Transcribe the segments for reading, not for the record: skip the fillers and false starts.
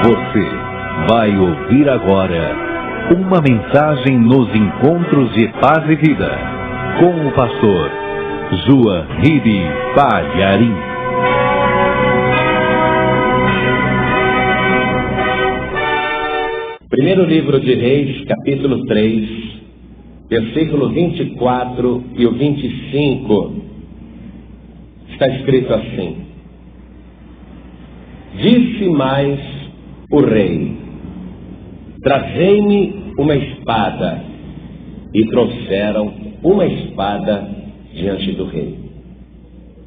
Você vai ouvir agora uma mensagem nos encontros de paz e vida com o pastor Juahiri Palharim. Primeiro livro de Reis, capítulo 3, versículo 24 e o 25, está escrito assim: Disse mais o rei: Trazei-me uma espada. E trouxeram uma espada diante do rei.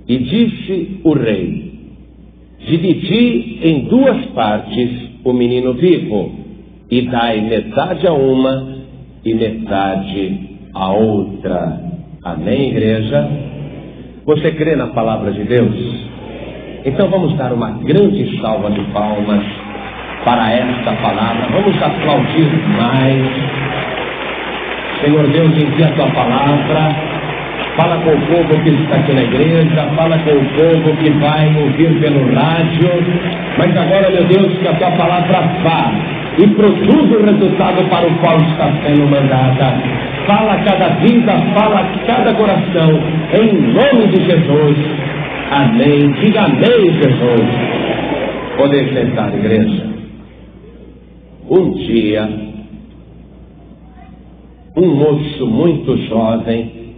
E disse o rei: Dividi em duas partes o menino vivo, e dai metade a uma e metade a outra. Amém, igreja? Você crê na palavra de Deus? Então vamos dar uma grande salva de palmas para esta palavra. Vamos aplaudir mais. Senhor Deus, envia a tua palavra. Fala com o povo que está aqui na igreja, fala com o povo que vai ouvir pelo rádio. Mas agora, meu Deus, que a tua palavra vá e produza o resultado para o qual está sendo mandada. Fala a cada vida, fala a cada coração, em nome de Jesus. Amém. Diga amém, Jesus. Poder sentar, igreja. Um dia, um moço muito jovem,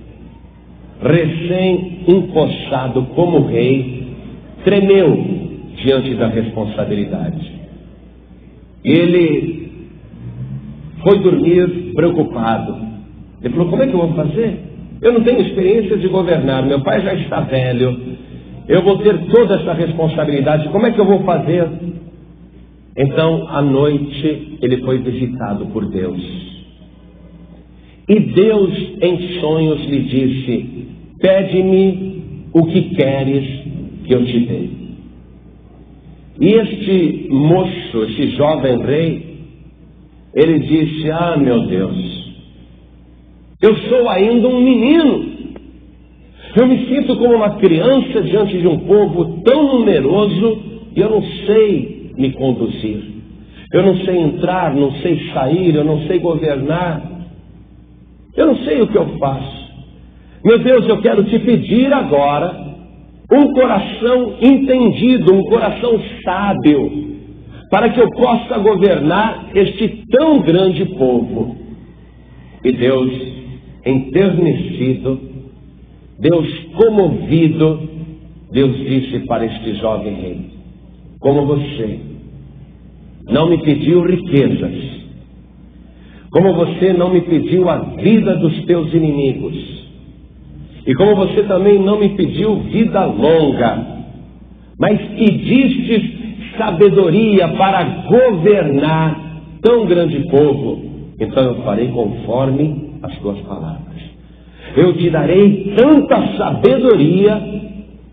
recém-empossado como rei, tremeu diante da responsabilidade. Ele foi dormir preocupado. Ele falou: como é que eu vou fazer? Eu não tenho experiência de governar, meu pai já está velho, eu vou ter toda essa responsabilidade, como é que eu vou fazer? Então, à noite, ele foi visitado por Deus. E Deus, em sonhos, lhe disse: pede-me o que queres que eu te dê. E este moço, este jovem rei, ele disse: ah, meu Deus, eu sou ainda um menino. Eu me sinto como uma criança diante de um povo tão numeroso e eu não sei me conduzir. Eu não sei entrar, não sei sair, eu não sei governar. Eu não sei o que eu faço. Meu Deus, eu quero te pedir agora um coração entendido, um coração sábio, para que eu possa governar este tão grande povo. E Deus, enternecido, Deus comovido, Deus disse para este jovem rei: como você não me pediu riquezas, como você não me pediu a vida dos teus inimigos, e como você também não me pediu vida longa, mas pedistes sabedoria para governar tão grande povo, então eu farei conforme as tuas palavras. Eu te darei tanta sabedoria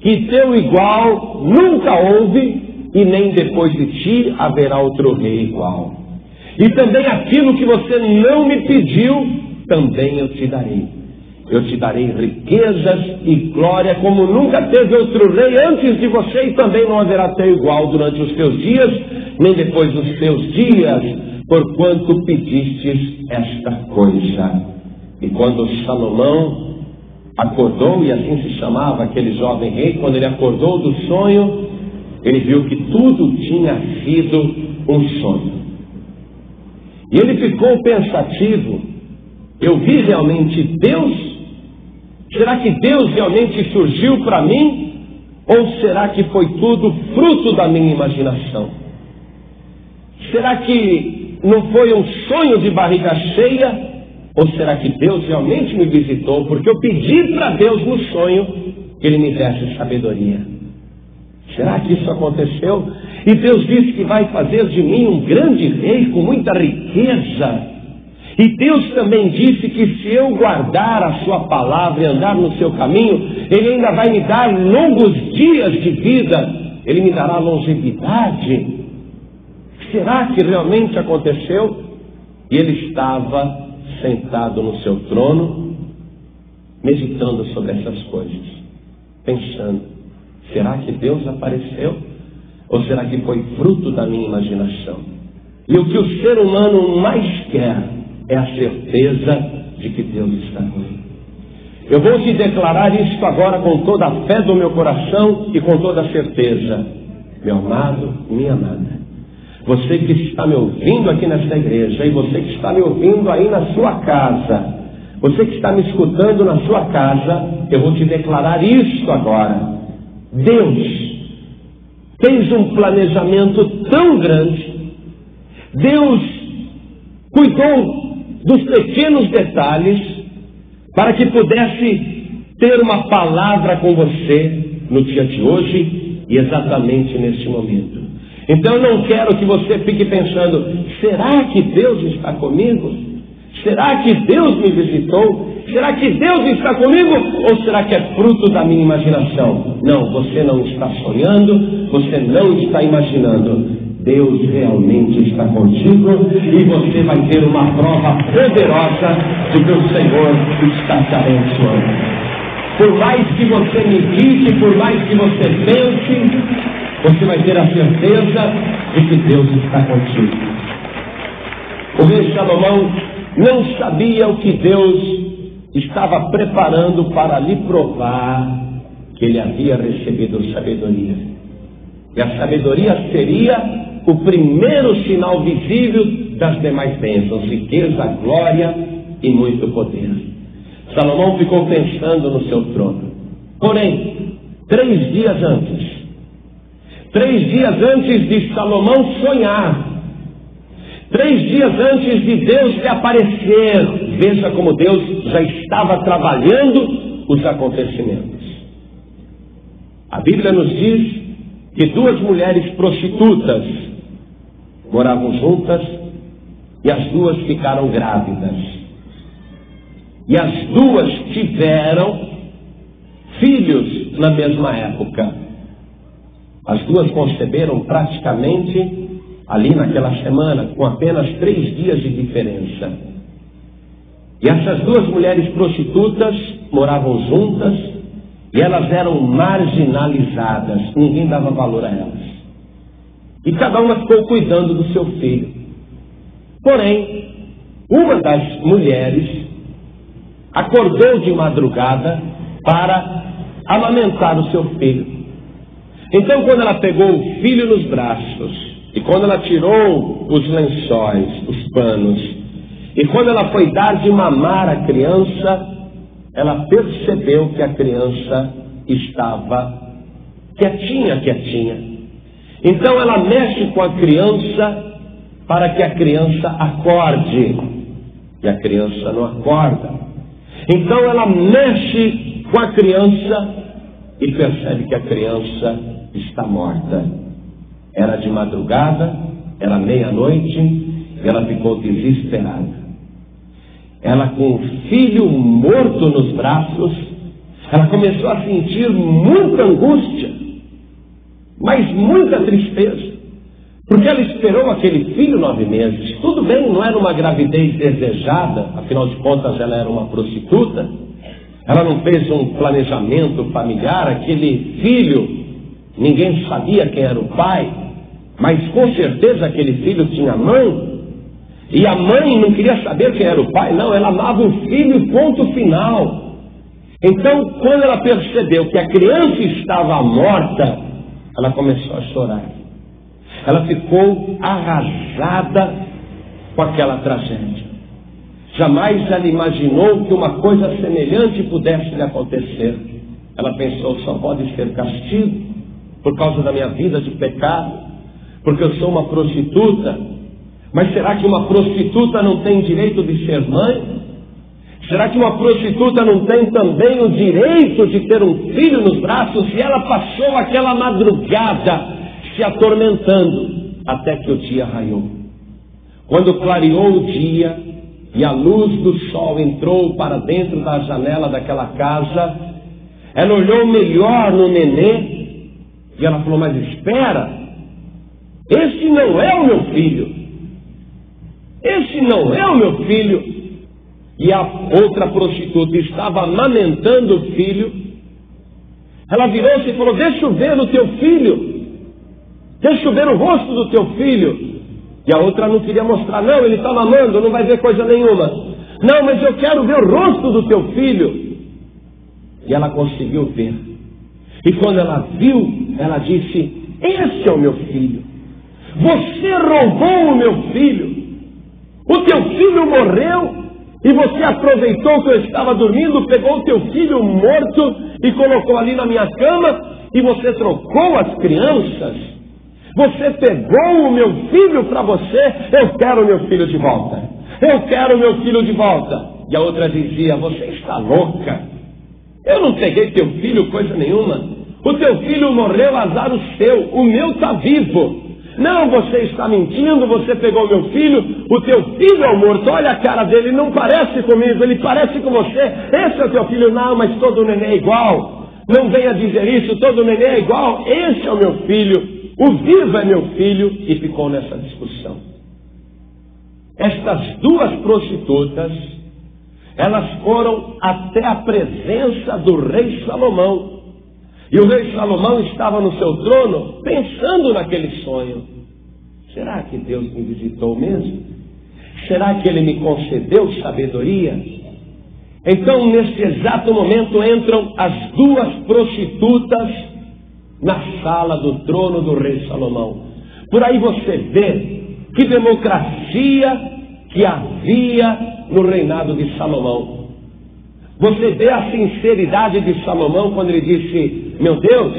que teu igual nunca houve, e nem depois de ti haverá outro rei igual. E também aquilo que você não me pediu, também eu te darei. Eu te darei riquezas e glória como nunca teve outro rei antes de você, e também não haverá teu igual durante os teus dias, nem depois dos teus dias, porquanto pedistes esta coisa. E quando Salomão acordou, e assim se chamava aquele jovem rei, quando ele acordou do sonho, ele viu que tudo tinha sido um sonho. E ele ficou pensativo: eu vi realmente Deus? Será que Deus realmente surgiu para mim? Ou será que foi tudo fruto da minha imaginação? Será que não foi um sonho de barriga cheia? Ou será que Deus realmente me visitou? Porque eu pedi para Deus no sonho que Ele me desse sabedoria. Será que isso aconteceu? E Deus disse que vai fazer de mim um grande rei com muita riqueza. E Deus também disse que se eu guardar a sua palavra e andar no seu caminho, Ele ainda vai me dar longos dias de vida. Ele me dará longevidade. Será que realmente aconteceu? E ele estava sentado no seu trono, meditando sobre essas coisas, pensando: será que Deus apareceu? Ou será que foi fruto da minha imaginação? E o que o ser humano mais quer é a certeza de que Deus está comigo. Eu vou te declarar isto agora com toda a fé do meu coração e com toda a certeza. Meu amado, minha amada, você que está me ouvindo aqui nesta igreja e você que está me ouvindo aí na sua casa, você que está me escutando na sua casa, eu vou te declarar isto agora. Deus fez um planejamento tão grande. Deus cuidou dos pequenos detalhes para que pudesse ter uma palavra com você no dia de hoje e exatamente neste momento. Então eu não quero que você fique pensando, será que Deus está comigo? Será que Deus me visitou? Será que Deus está comigo? Ou será que é fruto da minha imaginação? Não, você não está sonhando, você não está imaginando. Deus realmente está contigo e você vai ter uma prova poderosa de que o Senhor está te abençoando. Por mais que você medite, por mais que você pense, você vai ter a certeza de que Deus está contigo. O rei Salomão não sabia o que Deus estava preparando para lhe provar que ele havia recebido sabedoria. E a sabedoria seria o primeiro sinal visível das demais bênçãos, riqueza, glória e muito poder. Salomão ficou pensando no seu trono. Porém, 3 dias antes de Salomão sonhar, 3 dias antes de Deus lhe aparecer, veja como Deus já estava trabalhando os acontecimentos. A Bíblia nos diz que 2 mulheres prostitutas moravam juntas e as 2 ficaram grávidas. E as 2 tiveram filhos na mesma época. As 2 conceberam praticamente ali naquela semana, com apenas 3 dias de diferença. E essas 2 mulheres prostitutas moravam juntas e elas eram marginalizadas, ninguém dava valor a elas. E cada uma ficou cuidando do seu filho. Porém, uma das mulheres acordou de madrugada para amamentar o seu filho. Então, quando ela pegou o filho nos braços, e quando ela tirou os lençóis, os panos, e quando ela foi dar de mamar a criança, ela percebeu que a criança estava quietinha. Então ela mexe com a criança para que a criança acorde. E a criança não acorda. Então ela mexe com a criança e percebe que a criança está morta. Era de madrugada, era meia-noite, e ela ficou desesperada. Ela, com o filho morto nos braços, ela começou a sentir muita angústia, mas muita tristeza, porque ela esperou aquele filho 9 meses. Tudo bem, não era uma gravidez desejada, afinal de contas ela era uma prostituta, ela não fez um planejamento familiar. Aquele filho, ninguém sabia quem era o pai, mas com certeza aquele filho tinha mãe, e a mãe não queria saber quem era o pai, não, ela amava o filho, ponto final. Então, quando ela percebeu que a criança estava morta, ela começou a chorar. Ela ficou arrasada com aquela tragédia. Jamais ela imaginou que uma coisa semelhante pudesse lhe acontecer. Ela pensou, só pode ser castigo por causa da minha vida de pecado, porque eu sou uma prostituta. Mas será que uma prostituta não tem direito de ser mãe? Será que uma prostituta não tem também o direito de ter um filho nos braços? E ela passou aquela madrugada se atormentando até que o dia raiou. Quando clareou o dia e a luz do sol entrou para dentro da janela daquela casa, ela olhou melhor no nenê e ela falou, mas espera, esse não é o meu filho. Esse não é o meu filho. E a outra prostituta estava amamentando o filho. Ela virou-se e falou, deixa eu ver o teu filho. Deixa eu ver o rosto do teu filho. E a outra não queria mostrar. Não, ele está mamando, não vai ver coisa nenhuma. Não, mas eu quero ver o rosto do teu filho. E ela conseguiu ver. E quando ela viu, ela disse: esse é o meu filho. Você roubou o meu filho. O teu filho morreu e você aproveitou que eu estava dormindo, pegou o teu filho morto e colocou ali na minha cama e você trocou as crianças. Você pegou o meu filho para você. Eu quero o meu filho de volta. Eu quero o meu filho de volta. E a outra dizia: você está louca. Eu não peguei teu filho coisa nenhuma. O teu filho morreu, azar o seu. O meu está vivo. Não, você está mentindo, você pegou meu filho, o teu filho é o morto, olha a cara dele, não parece comigo, ele parece com você, esse é o teu filho. Não, mas todo neném é igual, não venha dizer isso, todo neném é igual, esse é o meu filho, o vivo é meu filho. E ficou nessa discussão. Estas duas prostitutas, elas foram até a presença do rei Salomão. E o rei Salomão estava no seu trono, pensando naquele sonho. Será que Deus me visitou mesmo? Será que Ele me concedeu sabedoria? Então, nesse exato momento, entram as duas prostitutas na sala do trono do rei Salomão. Por aí você vê que democracia que havia no reinado de Salomão. Você vê a sinceridade de Salomão quando ele disse: meu Deus,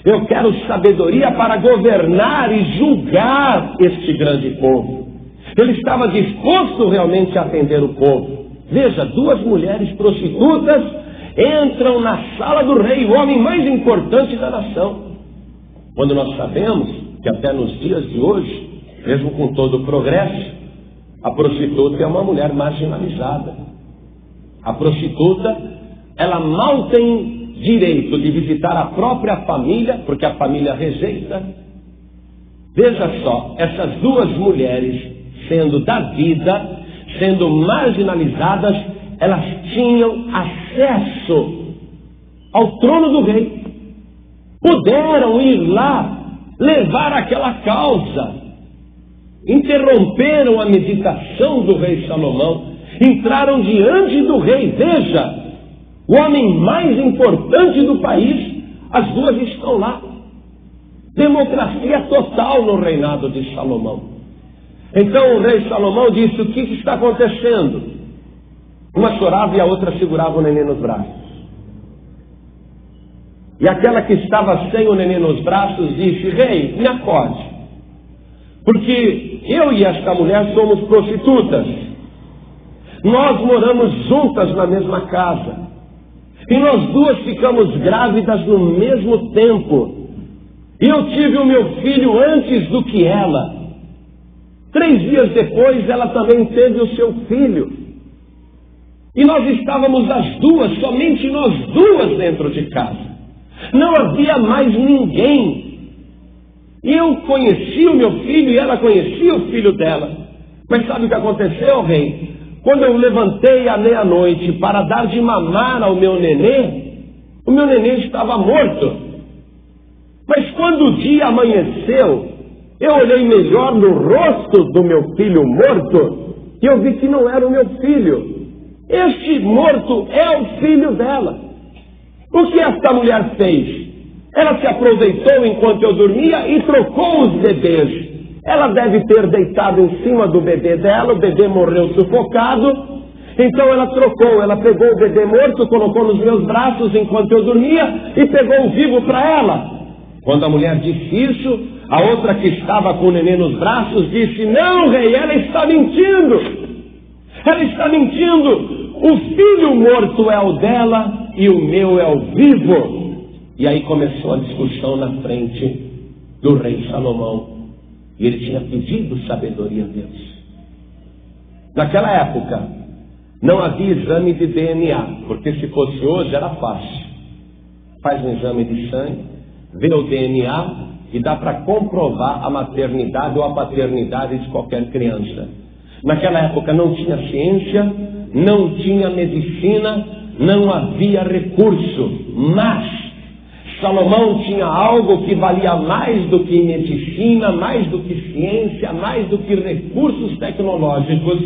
eu quero sabedoria para governar e julgar este grande povo. Ele estava disposto realmente a atender o povo. Veja, duas mulheres prostitutas entram na sala do rei, o homem mais importante da nação. Quando nós sabemos que até nos dias de hoje, mesmo com todo o progresso, a prostituta é uma mulher marginalizada. A prostituta, ela mal tem direito de visitar a própria família, porque a família rejeita. Veja só, essas duas mulheres, sendo da vida, sendo marginalizadas, elas tinham acesso ao trono do rei. Puderam ir lá, levar aquela causa. Interromperam a meditação do rei Salomão. Entraram diante do rei. Veja, o homem mais importante do país, as duas estão lá. Democracia total no reinado de Salomão. Então o rei Salomão disse: o que está acontecendo? Uma chorava e a outra segurava o neném nos braços. E aquela que estava sem o neném nos braços disse: rei, me acorde, porque eu e esta mulher somos prostitutas. Nós moramos juntas na mesma casa. E nós duas ficamos grávidas no mesmo tempo. E eu tive o meu filho antes do que ela. 3 dias depois, ela também teve o seu filho. E nós estávamos as duas, somente nós duas dentro de casa. Não havia mais ninguém. E eu conheci o meu filho e ela conhecia o filho dela. Mas sabe o que aconteceu, rei? Quando eu levantei à meia-noite para dar de mamar ao meu nenê, o meu nenê estava morto. Mas quando o dia amanheceu, eu olhei melhor no rosto do meu filho morto e eu vi que não era o meu filho. Este morto é o filho dela. O que esta mulher fez? Ela se aproveitou enquanto eu dormia e trocou os bebês. Ela deve ter deitado em cima do bebê dela, o bebê morreu sufocado. Então ela trocou, ela pegou o bebê morto, colocou nos meus braços enquanto eu dormia e pegou o vivo para ela. Quando a mulher disse isso, a outra que estava com o neném nos braços disse: não, rei, ela está mentindo. Ela está mentindo. O filho morto é o dela e o meu é o vivo. E aí começou a discussão na frente do rei Salomão. E ele tinha pedido sabedoria a Deus. Naquela época, não havia exame de DNA, porque se fosse hoje era fácil. Faz um exame de sangue, vê o DNA e dá para comprovar a maternidade ou a paternidade de qualquer criança. Naquela época não tinha ciência, não tinha medicina, não havia recurso. Mas Salomão tinha algo que valia mais do que medicina, mais do que ciência, mais do que recursos tecnológicos.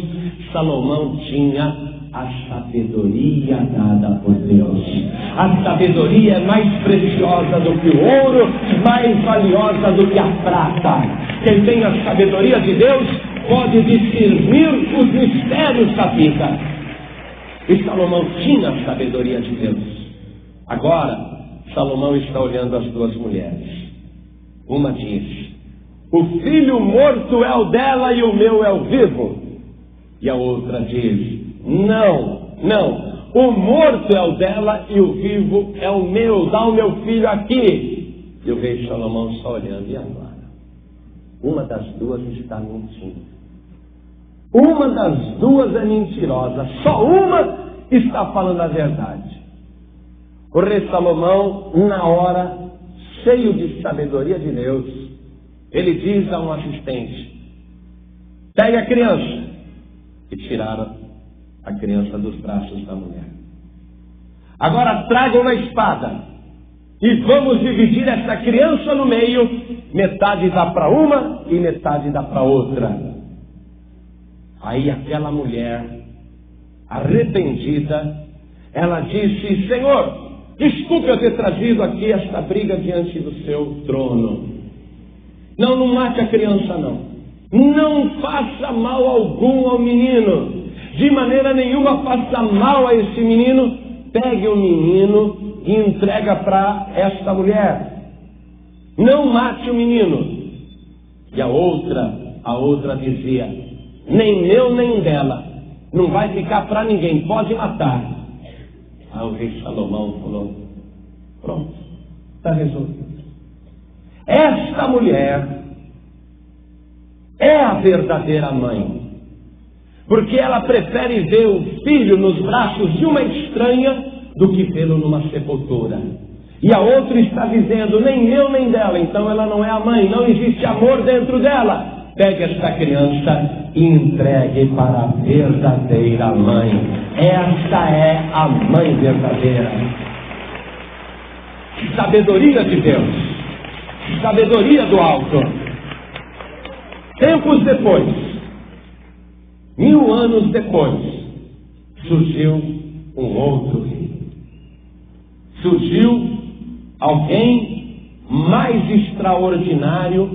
Salomão tinha a sabedoria dada por Deus. A sabedoria é mais preciosa do que o ouro, mais valiosa do que a prata. Quem tem a sabedoria de Deus pode discernir os mistérios da vida. E Salomão tinha a sabedoria de Deus. Agora, Salomão está olhando as duas mulheres. Uma diz: o filho morto é o dela e o meu é o vivo. E a outra diz: não, o morto é o dela e o vivo é o meu. Dá o meu filho aqui. E o rei Salomão só olhando. E agora? Uma das duas está mentindo. Uma das duas é mentirosa. Só uma está falando a verdade. O rei Salomão, na hora, cheio de sabedoria de Deus, ele diz a um assistente: pegue a criança. E tiraram a criança dos braços da mulher. Agora traga uma espada e vamos dividir essa criança no meio. Metade dá para uma e metade dá para outra. Aí aquela mulher, arrependida, ela disse: Senhor, desculpe eu ter trazido aqui esta briga diante do seu trono. Não mate a criança não. Não faça mal algum ao menino. De maneira nenhuma faça mal a esse menino. Pegue o menino e entrega para esta mulher. Não mate o menino. E a outra dizia: nem meu nem dela. Não vai ficar para ninguém, pode matar. Aí o rei Salomão falou: pronto, está resolvido. Esta mulher é a verdadeira mãe, porque ela prefere ver o filho nos braços de uma estranha do que vê-lo numa sepultura. E a outra está dizendo: nem meu nem dela. Então ela não é a mãe, não existe amor dentro dela. Pegue esta criança e entregue para a verdadeira mãe. Esta é a mãe verdadeira. Sabedoria de Deus, sabedoria do alto. Tempos depois, 1000 anos depois, surgiu um outro rei. Surgiu alguém mais extraordinário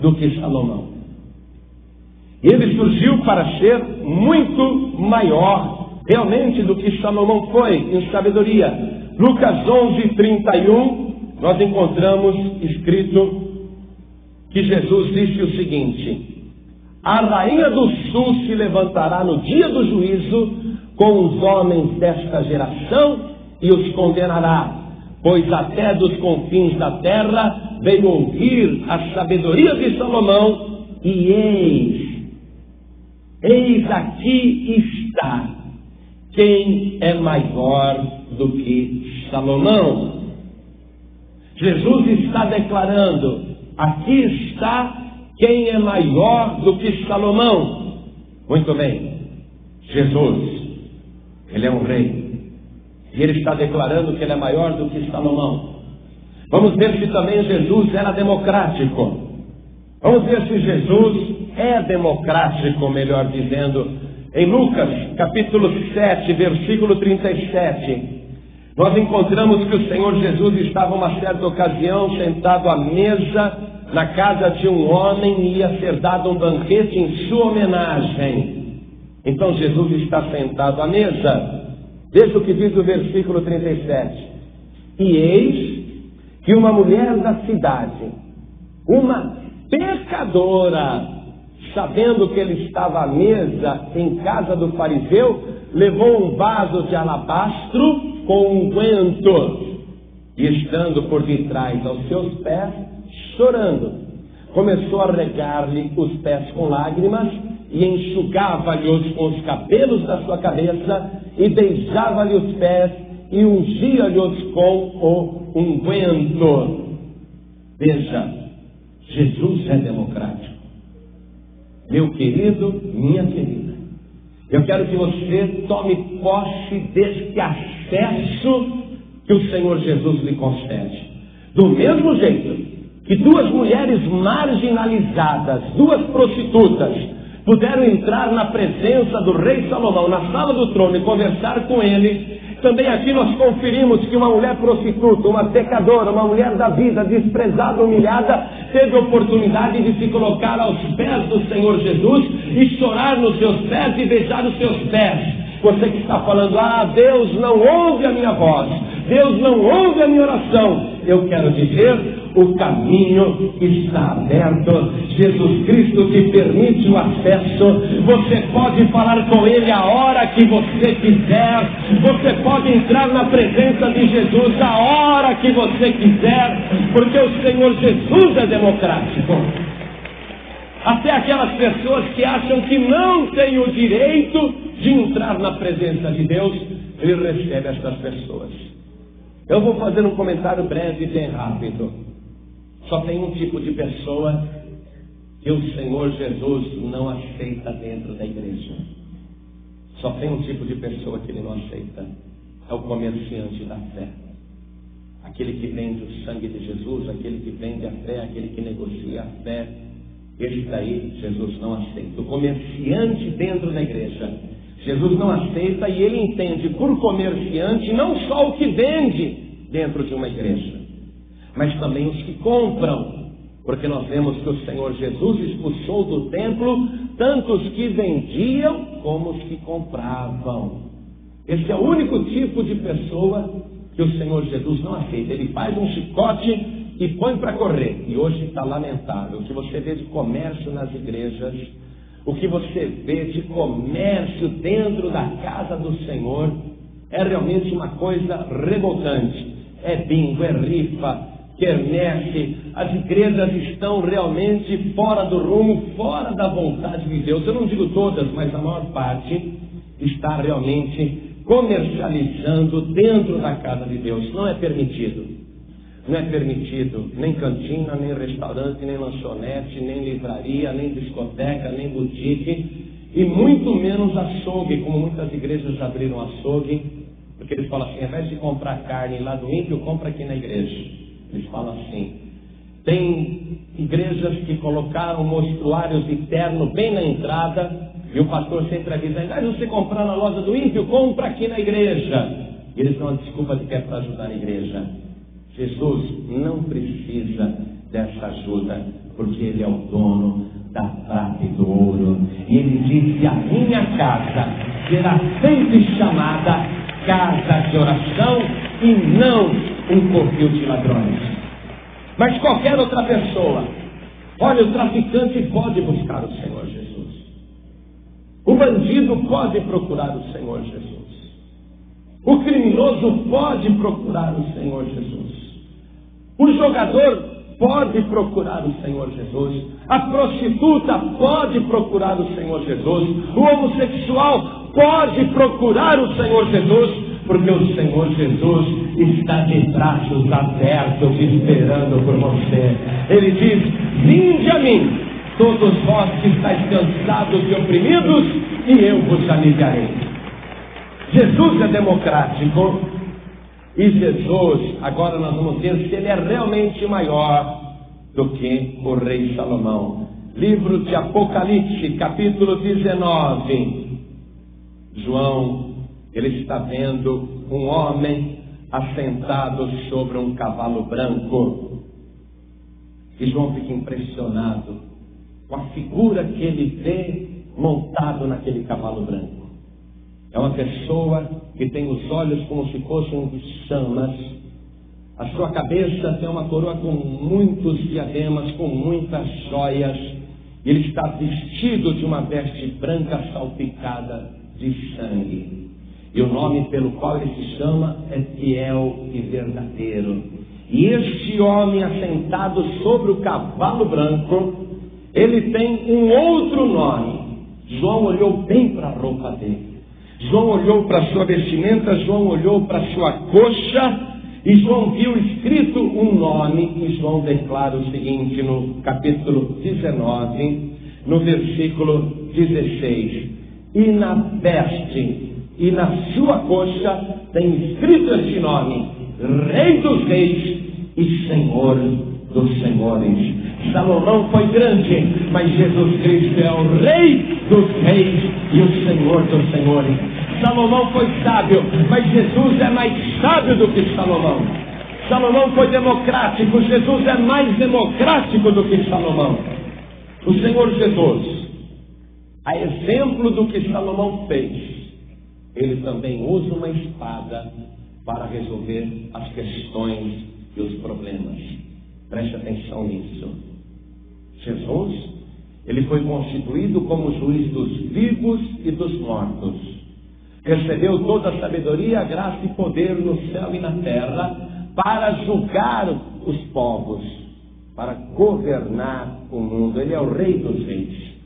do que Salomão. Ele surgiu para ser muito maior, realmente, do que Salomão foi em sabedoria. Lucas 11:31, nós encontramos escrito que Jesus disse o seguinte: a rainha do sul se levantará no dia do juízo com os homens desta geração e os condenará, pois até dos confins da terra veio ouvir a sabedoria de Salomão, e eis aqui está quem é maior do que Salomão. Jesus está declarando: aqui está quem é maior do que Salomão. Muito bem, Jesus, ele é um rei, e ele está declarando que ele é maior do que Salomão. Vamos ver se também Jesus era democrático. Vamos ver se Jesus é democrático, melhor dizendo. Em Lucas, capítulo 7, versículo 37, nós encontramos que o Senhor Jesus estava uma certa ocasião sentado à mesa na casa de um homem e ia ser dado um banquete em sua homenagem. Então Jesus está sentado à mesa. Veja o que diz o versículo 37. E eis que uma mulher da cidade, uma pecadora, sabendo que ele estava à mesa em casa do fariseu, levou um vaso de alabastro com unguento, e estando por detrás aos seus pés, chorando, começou a regar-lhe os pés com lágrimas, e enxugava-lhe com os cabelos da sua cabeça, e beijava-lhe os pés, e ungia-lhe-os com o unguento. Veja, Jesus é democrático. Meu querido, minha querida, eu quero que você tome posse deste acesso que o Senhor Jesus lhe concede. Do mesmo jeito que duas mulheres marginalizadas, duas prostitutas, puderam entrar na presença do rei Salomão, na sala do trono, e conversar com ele, também aqui nós conferimos que uma mulher prostituta, uma pecadora, uma mulher da vida, desprezada, humilhada, teve a oportunidade de se colocar aos pés do Senhor Jesus e chorar nos seus pés e beijar os seus pés. Você que está falando, Deus não ouve a minha voz, Deus não ouve a minha oração. Eu quero dizer, o caminho está aberto. Jesus Cristo te permite o acesso. Você pode falar com Ele a hora que você quiser. Você pode entrar na presença de Jesus a hora que você quiser, porque o Senhor Jesus é democrático. Até aquelas pessoas que acham que não têm o direito de entrar na presença de Deus, Ele recebe essas pessoas. Eu vou fazer um comentário breve e bem rápido. Só tem um tipo de pessoa que o Senhor Jesus não aceita dentro da igreja. Só tem um tipo de pessoa que Ele não aceita. É o comerciante da fé. Aquele que vende o sangue de Jesus, aquele que vende a fé, aquele que negocia a fé. Esse daí Jesus não aceita. O comerciante dentro da igreja, Jesus não aceita, e Ele entende por comerciante não só o que vende dentro de uma igreja, mas também os que compram, porque nós vemos que o Senhor Jesus expulsou do templo tanto os que vendiam como os que compravam. Esse é o único tipo de pessoa que o Senhor Jesus não aceita. Ele faz um chicote e põe para correr. E hoje está lamentável o que você vê de comércio nas igrejas, o que você vê de comércio dentro da casa do Senhor, é realmente uma coisa revoltante. É bingo, é rifa, quermesse. As igrejas estão realmente fora do rumo, fora da vontade de Deus. Eu não digo todas, mas a maior parte está realmente comercializando dentro da casa de Deus. Não é permitido. Não é permitido nem cantina, nem restaurante, nem lanchonete, nem livraria, nem discoteca, nem boutique, e muito menos açougue, como muitas igrejas já abriram açougue, porque eles falam assim, ao invés de comprar carne lá do ímpio, compra aqui na igreja. Eles falam assim. Tem igrejas que colocaram mostruários de terno bem na entrada, e o pastor sempre avisa, ao invés de você comprar na loja do ímpio, compra aqui na igreja. E eles dão a desculpa de que é para ajudar a igreja. Jesus não precisa dessa ajuda, porque Ele é o dono da prata e do ouro. E Ele disse, a minha casa será sempre chamada casa de oração e não um covil de ladrões. Mas qualquer outra pessoa, olha, o traficante pode buscar o Senhor Jesus. O bandido pode procurar o Senhor Jesus. O criminoso pode procurar o Senhor Jesus. O jogador pode procurar o Senhor Jesus. A prostituta pode procurar o Senhor Jesus. O homossexual pode procurar o Senhor Jesus, porque o Senhor Jesus está de braços abertos esperando por você. Ele diz, vinde a mim, todos vós que estáis cansados e oprimidos, e eu vos aliviarei. Jesus é democrático. E Jesus, agora nós vamos ver se Ele é realmente maior do que o rei Salomão. Livro de Apocalipse, capítulo 19. João, ele está vendo um homem assentado sobre um cavalo branco. E João fica impressionado com a figura que ele vê montado naquele cavalo branco. É uma pessoa que tem os olhos como se fossem de chamas. A sua cabeça tem uma coroa com muitos diademas, com muitas joias. Ele está vestido de uma veste branca salpicada de sangue. E o nome pelo qual ele se chama é Fiel e Verdadeiro. E este homem assentado sobre o cavalo branco, ele tem um outro nome. João olhou bem para a roupa dele. João olhou para a sua vestimenta, João olhou para a sua coxa, e João viu escrito um nome, e João declara o seguinte no capítulo 19, no versículo 16. E na veste e na sua coxa tem escrito este nome, Rei dos Reis e Senhor dos senhores. Salomão foi grande, mas Jesus Cristo é o Rei dos reis e o Senhor dos senhores. Salomão foi sábio, mas Jesus é mais sábio do que Salomão. Salomão foi democrático, Jesus é mais democrático do que Salomão. O Senhor Jesus, a exemplo do que Salomão fez, ele também usa uma espada para resolver as questões e os problemas. Preste atenção nisso. Jesus, ele foi constituído como juiz dos vivos e dos mortos. Recebeu toda a sabedoria, a graça e poder no céu e na terra para julgar os povos, para governar o mundo. Ele é o Rei dos reis.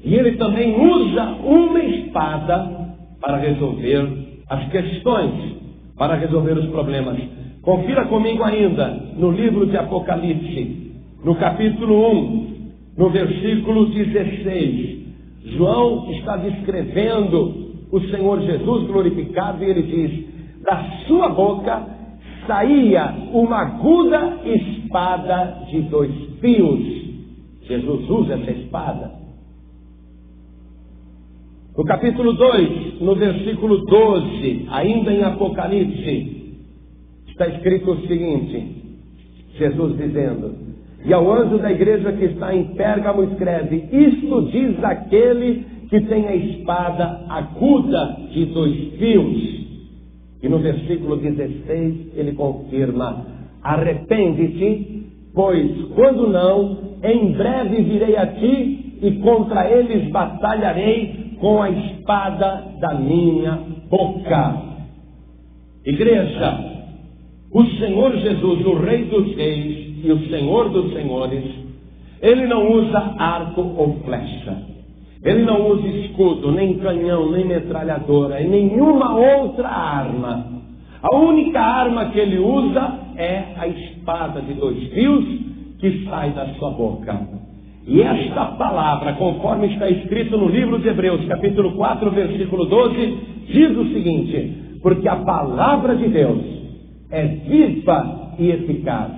E ele também usa uma espada para resolver as questões, para resolver os problemas. Confira comigo ainda no livro de Apocalipse, no capítulo 1, no versículo 16. João está descrevendo o Senhor Jesus glorificado e ele diz: da sua boca saía uma aguda espada de 2 fios. Jesus usa essa espada. No capítulo 2, no versículo 12, ainda em Apocalipse, está escrito o seguinte, Jesus dizendo: e ao anjo da igreja que está em Pérgamo escreve: isto diz aquele que tem a espada aguda de 2 fios. E no versículo 16 ele confirma: arrepende-te, pois quando não, em breve virei a ti e contra eles batalharei com a espada da minha boca. Igreja, o Senhor Jesus, o Rei dos reis e o Senhor dos senhores, ele não usa arco ou flecha, ele não usa escudo, nem canhão, nem metralhadora e nenhuma outra arma. A única arma que ele usa é a espada de 2 fios que sai da sua boca. E esta palavra, conforme está escrito no livro de Hebreus, capítulo 4, versículo 12, diz o seguinte: porque a palavra de Deus é viva e eficaz,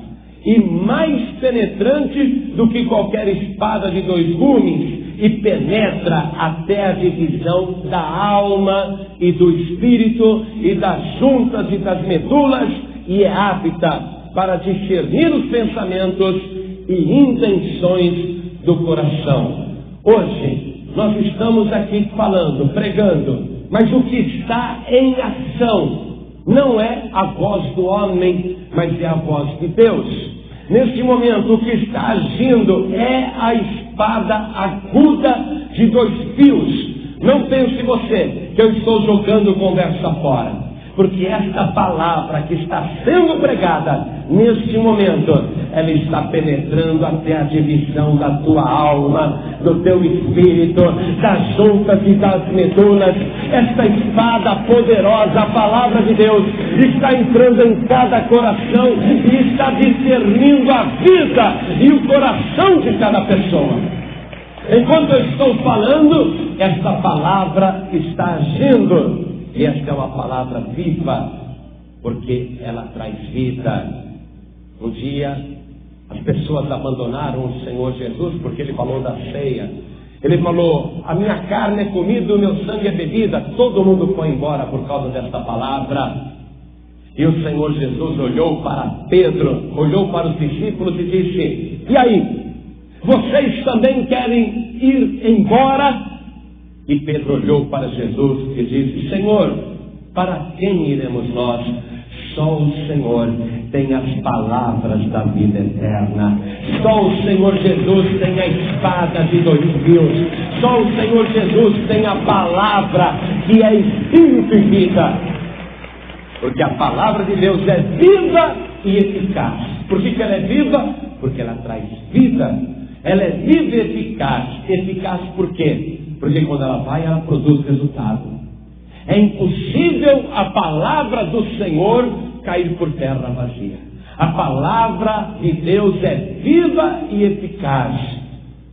e mais penetrante do que qualquer espada de 2 gumes, e penetra até a divisão da alma e do espírito, e das juntas e das medulas, e é apta para discernir os pensamentos e intenções do coração. Hoje, nós estamos aqui falando, pregando, mas o que está em ação não é a voz do homem, mas é a voz de Deus. Neste momento, o que está agindo é a espada aguda de 2 fios. Não pense você que eu estou jogando conversa fora, porque esta palavra que está sendo pregada neste momento, ela está penetrando até a divisão da tua alma, do teu espírito, das juntas e das medulas. Esta espada poderosa, a palavra de Deus, está entrando em cada coração e está discernindo a vida e o coração de cada pessoa. Enquanto eu estou falando, esta palavra está agindo. E esta é uma palavra viva, porque ela traz vida. Um dia, as pessoas abandonaram o Senhor Jesus, porque Ele falou da ceia. Ele falou: a minha carne é comida, o meu sangue é bebida. Todo mundo foi embora por causa desta palavra. E o Senhor Jesus olhou para Pedro, olhou para os discípulos e disse: e aí, vocês também querem ir embora? E Pedro olhou para Jesus e disse: Senhor, para quem iremos nós? Só o Senhor tem as palavras da vida eterna. Só o Senhor Jesus tem a espada de 2 fios. Só o Senhor Jesus tem a palavra que é espírito e vida. Porque a palavra de Deus é viva e eficaz. Por que ela é viva? Porque ela traz vida. Ela é viva e eficaz. Eficaz por quê? Porque quando ela vai, ela produz resultado. É impossível a palavra do Senhor cair por terra vazia. A palavra de Deus é viva e eficaz.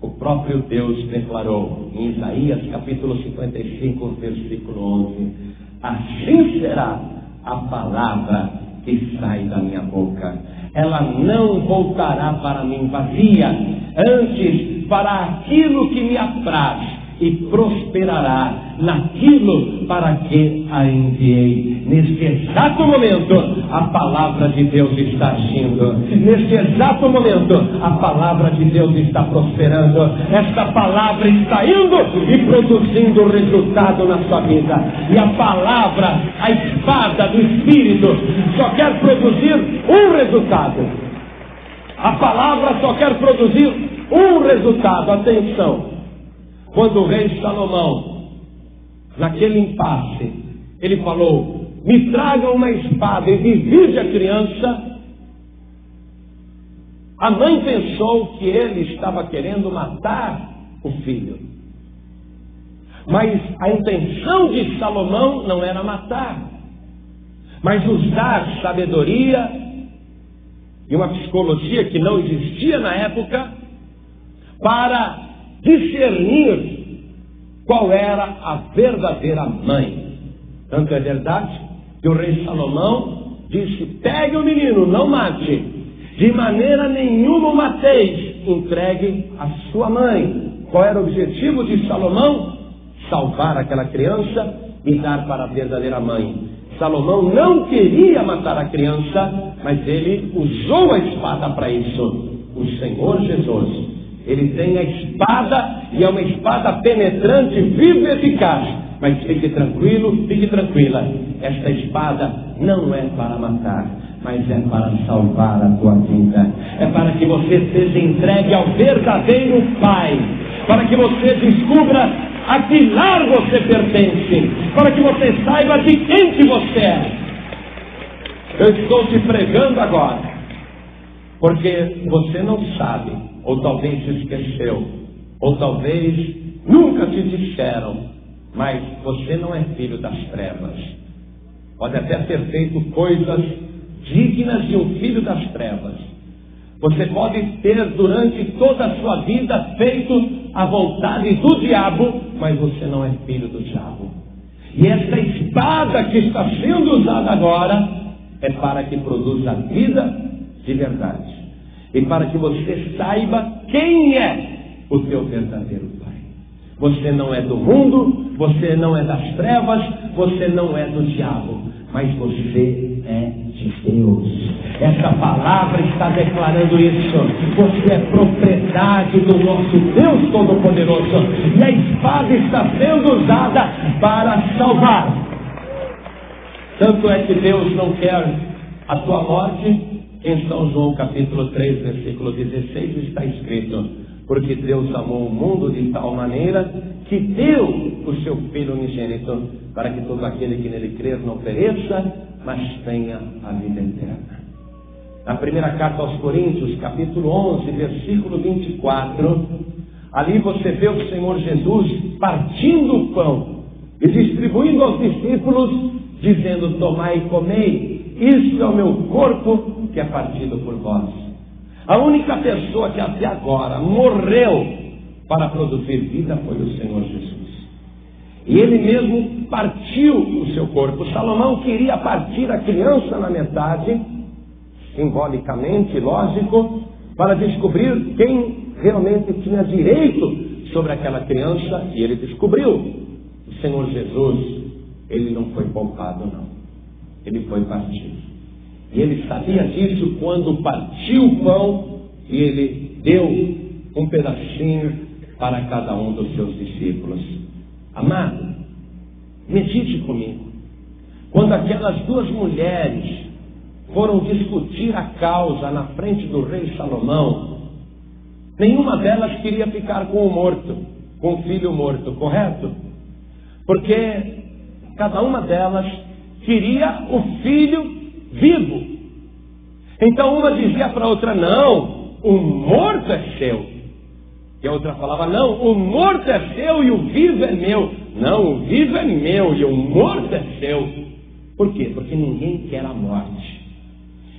O próprio Deus declarou em Isaías capítulo 55, versículo 11: assim será a palavra que sai da minha boca. ela não voltará para mim vazia, antes fará aquilo que me apraz e prosperará naquilo para que a enviei. Neste exato momento, a palavra de Deus está agindo. Neste exato momento, a palavra de Deus está prosperando. Esta palavra está indo e produzindo resultado na sua vida. E a palavra, a espada do Espírito, só quer produzir um resultado. A palavra só quer produzir um resultado. Atenção! Quando o rei Salomão, naquele impasse, ele falou: me traga uma espada e divide a criança, a mãe pensou que ele estava querendo matar o filho. Mas a intenção de Salomão não era matar, mas usar sabedoria e uma psicologia que não existia na época para discernir qual era a verdadeira mãe. Tanto é verdade que o rei Salomão disse: pegue o menino, não mate, de maneira nenhuma o mateis, entregue a sua mãe. Qual era o objetivo de Salomão? Salvar aquela criança e dar para a verdadeira mãe. Salomão não queria matar a criança, mas ele usou a espada para isso. O Senhor Jesus, ele tem a espada, e é uma espada penetrante, viva e eficaz. Mas fique tranquilo, fique tranquila. Esta espada não é para matar, mas é para salvar a tua vida. É para que você seja entregue ao verdadeiro Pai. Para que você descubra a que lar você pertence. Para que você saiba de quem que você é. Eu estou te pregando agora, porque você não sabe, ou talvez se esqueceu, ou talvez nunca te disseram, mas você não é filho das trevas. Pode até ter feito coisas dignas de um filho das trevas. Você pode ter durante toda a sua vida feito a vontade do diabo, mas você não é filho do diabo. E essa espada que está sendo usada agora é para que produza a vida de verdade. E para que você saiba quem é o teu verdadeiro Pai. Você não é do mundo, você não é das trevas, você não é do diabo, mas você é de Deus. Essa palavra está declarando isso. Você é propriedade do nosso Deus Todo-Poderoso. E a espada está sendo usada para salvar. Tanto é que Deus não quer a tua morte. Em São João capítulo 3, versículo 16 está escrito: porque Deus amou o mundo de tal maneira que deu o seu Filho unigênito, para que todo aquele que nele crer não pereça, mas tenha a vida eterna. Na primeira carta aos Coríntios, capítulo 11, versículo 24, ali você vê o Senhor Jesus partindo o pão e distribuindo aos discípulos, dizendo: tomai e comei, isto é o meu corpo que é partido por vós. A única pessoa que até agora morreu para produzir vida foi o Senhor Jesus. E ele mesmo partiu o seu corpo. Salomão queria partir a criança na metade, simbolicamente, lógico, para descobrir quem realmente tinha direito sobre aquela criança, e ele descobriu. O Senhor Jesus, ele não foi poupado, não. Ele foi partido. E ele sabia disso quando partiu o pão e ele deu um pedacinho para cada um dos seus discípulos. Amado, medite comigo. Quando aquelas duas mulheres foram discutir a causa na frente do rei Salomão, nenhuma delas queria ficar com o morto, com o filho morto, correto? Porque cada uma delas queria o filho vivo. Então uma dizia para a outra: não, o morto é seu. E a outra falava: não, o morto é seu e o vivo é meu. Não, o vivo é meu e o morto é seu. Por quê? Porque ninguém quer a morte,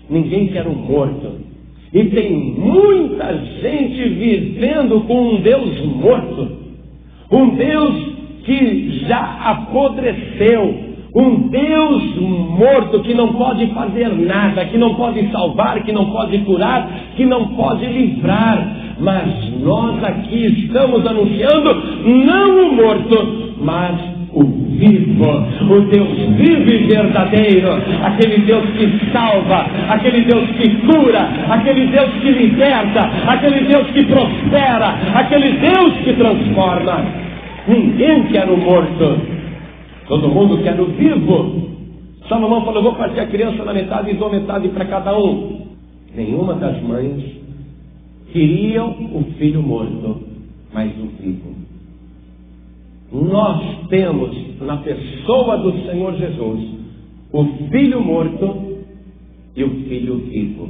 ninguém quer o morto. E tem muita gente vivendo com um Deus morto, um Deus que já apodreceu, Um Deus morto que não pode fazer nada, que não pode salvar, que não pode curar, que não pode livrar. Mas nós aqui estamos anunciando não o morto, mas o vivo, o Deus vivo e verdadeiro, aquele Deus que salva, aquele Deus que cura, aquele Deus que liberta, aquele Deus que prospera, aquele Deus que transforma. Ninguém quer o morto, todo mundo quer o vivo. Salomão falou: vou partir a criança na metade e dou metade para cada um. Nenhuma das mães queriam o filho morto, mas o vivo. Nós temos na pessoa do Senhor Jesus o filho morto e o filho vivo.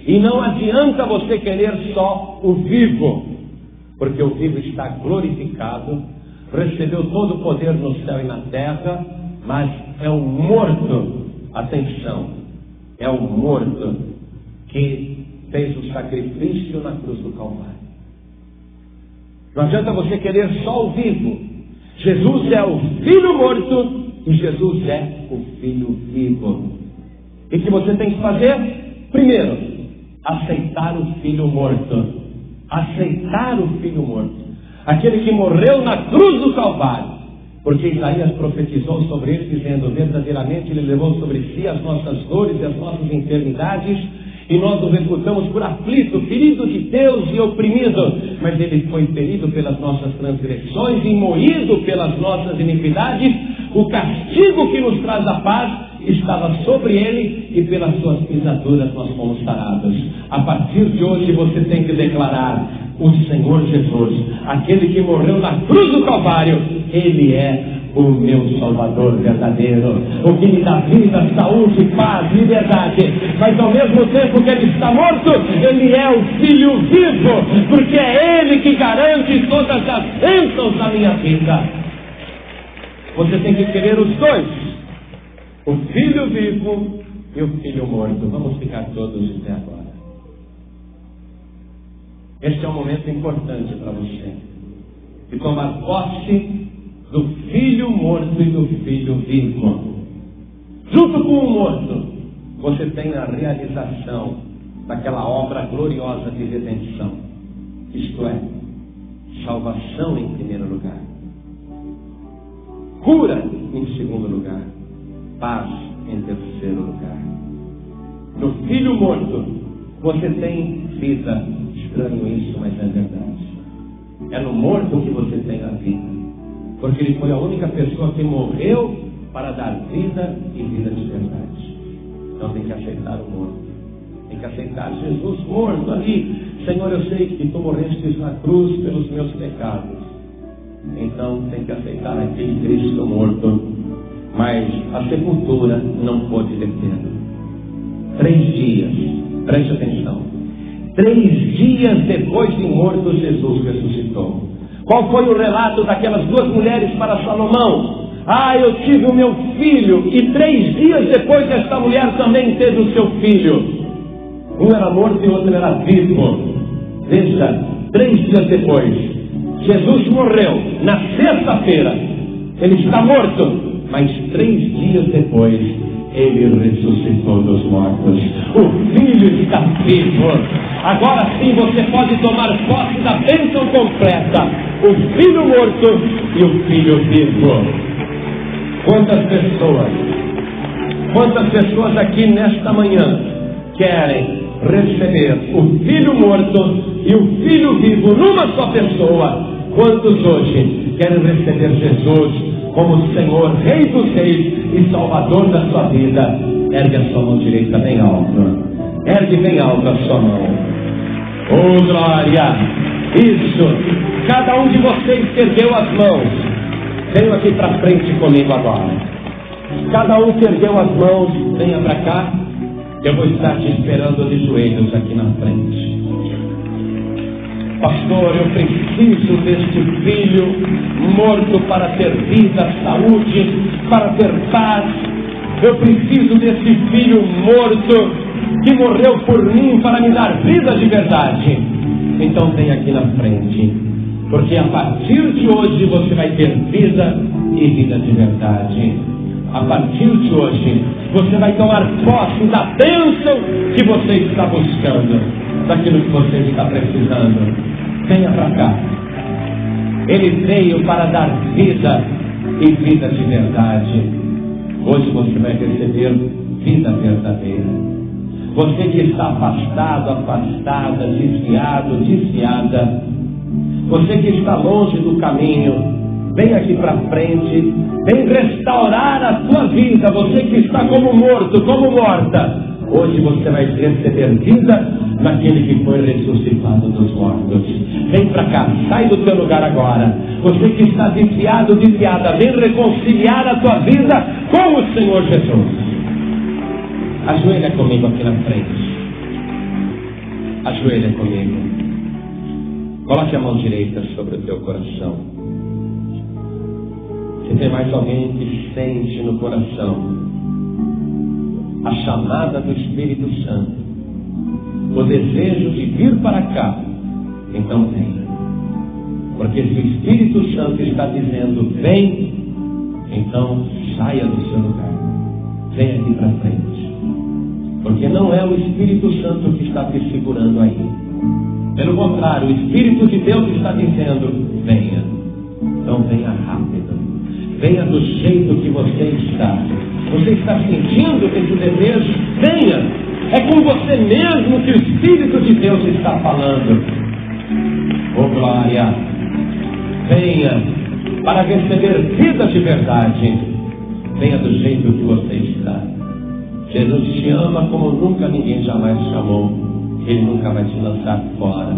E não adianta você querer só o vivo, porque o vivo está glorificado, recebeu todo o poder no céu e na terra, mas é o morto, atenção, é o morto que fez o sacrifício na cruz do Calvário. Não adianta você querer só o vivo. Jesus é o filho morto e Jesus é o filho vivo. E o que você tem que fazer? Primeiro, aceitar o filho morto. Aceitar o filho morto. Aquele que morreu na cruz do Calvário. Porque Isaías profetizou sobre ele, dizendo: verdadeiramente ele levou sobre si as nossas dores e as nossas enfermidades, e nós o reputamos por aflito, ferido de Deus e oprimido. Mas ele foi ferido pelas nossas transgressões e moído pelas nossas iniquidades. O castigo que nos traz a paz estava sobre ele, e pelas suas pisaduras nós fomos sarados. A partir de hoje você tem que declarar: o Senhor Jesus, aquele que morreu na cruz do Calvário, ele é o meu Salvador verdadeiro, o que me dá vida, saúde, paz, liberdade. Mas ao mesmo tempo que ele está morto, ele é o Filho vivo, porque é ele que garante todas as bênçãos da minha vida. Você tem que querer os dois, o Filho vivo e o Filho morto. Vamos ficar todos de pé agora. Este é um momento importante para você, de tomar posse do Filho morto e do Filho vivo. Junto com o morto, você tem a realização daquela obra gloriosa de redenção. Isto é, salvação em primeiro lugar, cura em segundo lugar, paz em terceiro lugar. No Filho morto, você tem vida. Estranho isso, mas é verdade. É no morto que você tem a vida, porque ele foi a única pessoa que morreu para dar vida e vida de verdade. Então tem que aceitar o morto, tem que aceitar Jesus morto ali. Senhor, eu sei que tu morreste na cruz pelos meus pecados, então tem que aceitar aquele Cristo morto. Mas a sepultura não pôde detê-lo. 3 dias, preste atenção, 3 dias depois de morto, Jesus ressuscitou. Qual foi o relato daquelas 2 mulheres para Salomão? Eu tive o meu filho, e 3 dias depois esta mulher também teve o seu filho. Um era morto e o outro era vivo. Veja, 3 dias depois, Jesus morreu na sexta-feira. Ele está morto, mas 3 dias depois ele ressuscitou dos mortos. O Filho está vivo. Agora sim você pode tomar posse da bênção completa: o Filho morto e o Filho vivo. Quantas pessoas aqui nesta manhã querem receber o Filho morto e o Filho vivo numa só pessoa? Quantos hoje querem receber Jesus como Senhor, Rei dos Reis e Salvador da sua vida? Ergue a sua mão direita bem alto. Ergue bem alto a sua mão. Oh, glória! Isso! Cada um de vocês que ergueu as mãos, venham aqui para frente comigo agora. Cada um que ergueu as mãos, venha para cá. Eu vou estar te esperando de joelhos aqui na frente. Pastor, eu preciso deste filho morto para ter vida, saúde, para ter paz. Eu preciso desse filho morto que morreu por mim para me dar vida de verdade. Então vem aqui na frente. Porque a partir de hoje você vai ter vida e vida de verdade. A partir de hoje você vai tomar posse da bênção que você está buscando, daquilo que você está precisando. Venha para cá. Ele veio para dar vida e vida de verdade. Hoje você vai receber vida verdadeira. Você que está afastado, afastada, desviado, desviada. Você que está longe do caminho, vem aqui para frente, vem restaurar a sua vida. Você que está como morto, como morta, hoje você vai receber vida naquele que foi ressuscitado dos mortos. Vem para cá, sai do teu lugar agora. Você que está desviado, desviada, vem reconciliar a tua vida com o Senhor Jesus. Ajoelha comigo aqui na frente. Ajoelha comigo. Coloque a mão direita sobre o teu coração. Se tem mais alguém que sente no coração a chamada do Espírito Santo, o desejo de vir para cá, então venha. Porque se o Espírito Santo está dizendo vem, então saia do seu lugar. Venha aqui para frente. Porque não é o Espírito Santo que está te segurando aí. Pelo contrário, o Espírito de Deus está dizendo venha. Então venha rápido. Venha do jeito que você está. Você está sentindo esse desejo? Venha! É com você mesmo que o Espírito de Deus está falando. Oh glória! Venha para receber vida de verdade. Venha do jeito que você está. Jesus te ama como nunca ninguém jamais te amou. Ele nunca vai te lançar fora.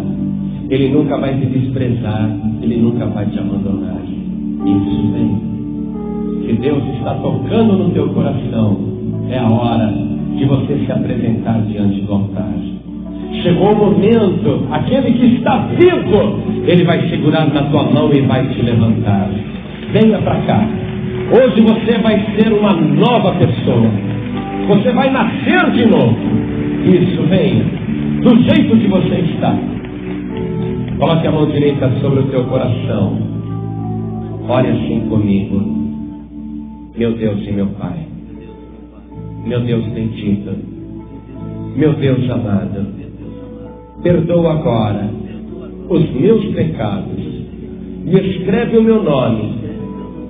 Ele nunca vai te desprezar. Ele nunca vai te abandonar. Isso vem. Se Deus está tocando no teu coração, é a hora de você se apresentar diante do altar. Chegou o momento, aquele que está vivo, ele vai segurar na tua mão e vai te levantar. Venha para cá. Hoje você vai ser uma nova pessoa. Você vai nascer de novo. Isso, venha. Do jeito que você está. Coloque a mão direita sobre o teu coração. Ore assim comigo. Meu Deus e meu Pai, meu Deus bendito, meu Deus amado, perdoa agora os meus pecados e escreve o meu nome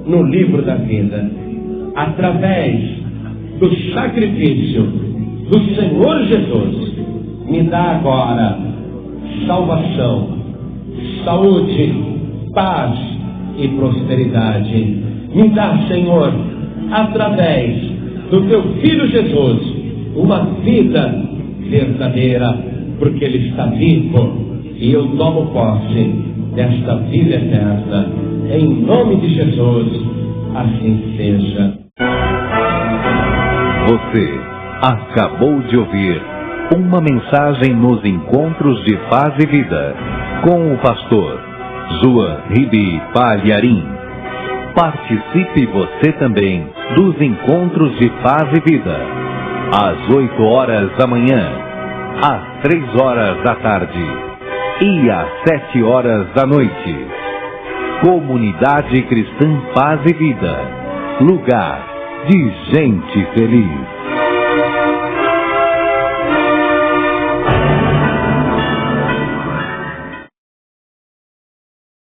no livro da vida, através do sacrifício do Senhor Jesus. Me dá agora salvação, saúde, paz e prosperidade. Me dá, Senhor, através do teu Filho Jesus, uma vida verdadeira, porque Ele está vivo e eu tomo posse desta vida eterna. Em nome de Jesus, assim seja. Você acabou de ouvir uma mensagem nos Encontros de Paz e Vida, com o pastor João Ribe Palharim. Participe você também dos Encontros de Paz e Vida, às 8 horas da manhã, às 3 horas da tarde e às 7 horas da noite. Comunidade Cristã Paz e Vida, lugar de gente feliz.